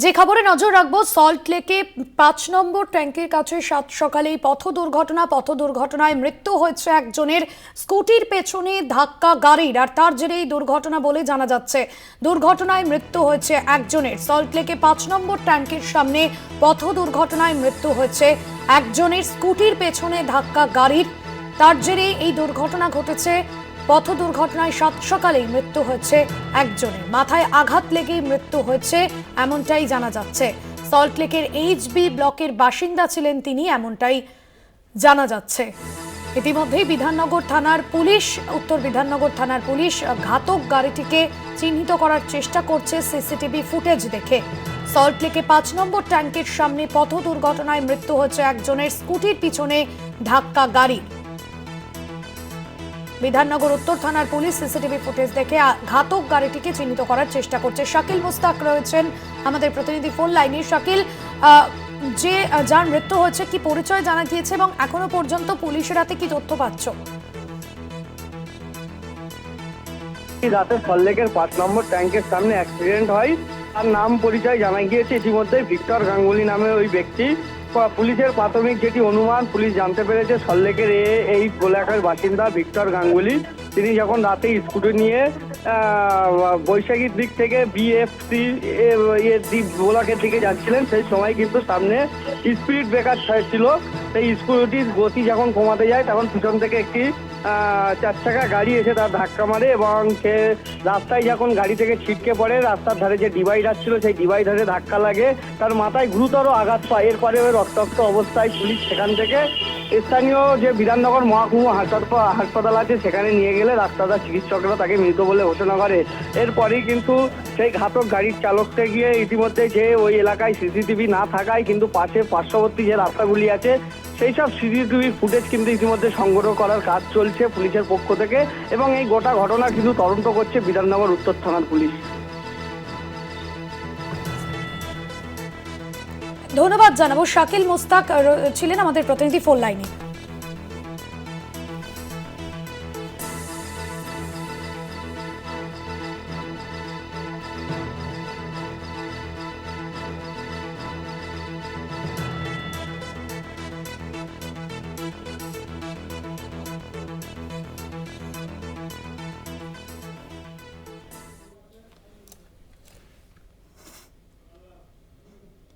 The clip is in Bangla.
যে খবরে নজর রাখবো, সল্ট লেকে ৫ নম্বর ট্যাঙ্কের কাছে সাত সকালেই পথ দুর্ঘটনায় মৃত্যু হয়েছে একজনের। স্কুটির পেছনে ধাক্কা গাড়ির, আর তার জেরেই দুর্ঘটনা বলে জানা যাচ্ছে। দুর্ঘটনায় মৃত্যু হয়েছে একজনের। সল্ট লেকে ৫ নম্বর ট্যাঙ্কের সামনে পথ দুর্ঘটনায় মৃত্যু হয়েছে একজনের। স্কুটির পেছনে ধাক্কা গাড়ির, তার জেরেই এই দুর্ঘটনা ঘটেছে। পথ দুর্ঘটনায় সাত সকালেই মৃত্যু হয়েছে একজনের। মাথায় আঘাত লেগেই মৃত্যু হয়েছে এমনটাই জানা যাচ্ছে। সল্টলেকের এইচবি ব্লকের বাসিন্দা ছিলেন তিনি, এমনটাই জানা যাচ্ছে। ইতিমধ্যেই উত্তর বিধাননগর থানার পুলিশ ঘাতক গাড়িটিকে চিহ্নিত করার চেষ্টা করছে সিসিটিভি ফুটেজ দেখে। সল্টলেকে ৫ নম্বর ট্যাঙ্কের সামনে পথ দুর্ঘটনায় মৃত্যু হয়েছে একজনের। স্কুটির পিছনে ধাক্কা গাড়ি। বিধাননগর উত্তর থানার পুলিশ সিসিটিভি ফুটেজ দেখে ঘাতক গাড়িটিকে চিহ্নিত করার চেষ্টা করছে। শাকিল মুস্তাক রয়েছেন আমাদের প্রতিনিধি ফোন লাইনে। শাকিল, যার মৃত্যু হয়েছে কি পরিচয় জানা গিয়েছে এবং এখনো পর্যন্ত পুলিশের হাতে কি তথ্য পাচ্ছ? রাতে সল্টলেকের ৫ নম্বর ট্যাঙ্কের সামনে অ্যাক্সিডেন্ট হয়। তার নাম পরিচয় জানা গিয়েছে ইতিমধ্যে ভিক্টর গাঙ্গুলি নামে ওই ব্যক্তি। পুলিশের প্রাথমিক যেটি অনুমান, পুলিশ জানতে পেরেছে সল্টলেকের এই এলাকার বাসিন্দা ভিক্টর গাঙ্গুলি। তিনি যখন রাতে স্কুটি নিয়ে বৈশাখীর দিক থেকে বিএফসি ব্লকের দিকে যাচ্ছিলেন, সেই সময় কিন্তু সামনে স্পিড ব্রেকার ছিল। সেই স্কুটির গতি যখন কমাতে যায় তখন পিছন থেকে একটি ৪ চাকা গাড়ি এসে তার ধাক্কা মারে এবং সে রাস্তায় যখন গাড়ি থেকে ছিটকে পড়ে, রাস্তার ধারে যে ডিভাইডার ছিল সেই ডিভাইডারে ধাক্কা লাগে, তার মাথায় গুরুতর আঘাত পায়। এরপরে ওই রক্তাক্ত অবস্থায় পুলিশ সেখান থেকে স্থানীয় যে বিধাননগর মহকুমা হাসপাতাল আছে সেখানে নিয়ে গেলে ডাক্তাররা, চিকিৎসকরা তাকে মৃত বলে ঘোষণা করে। এরপরেই কিন্তু সেই ঘাতক গাড়ির চালককে গিয়ে ইতিমধ্যে যে ওই এলাকায় সিসিটিভি না থাকায় কিন্তু পার্শ্ববর্তী যে রাস্তাগুলি আছে সেই সব সিসিটিভি ফুটেজ কিন্তু ইতিমধ্যে সংগ্রহ করার কাজ চলছে পুলিশের পক্ষ থেকে, এবং এই গোটা ঘটনা কিন্তু তদন্ত করছে বিধাননগর উত্তর থানার পুলিশ। ধন্যবাদ জানাবো। শাকিল মুস্তাক ছিলেন আমাদের প্রতিনিধি ফোন লাইনে।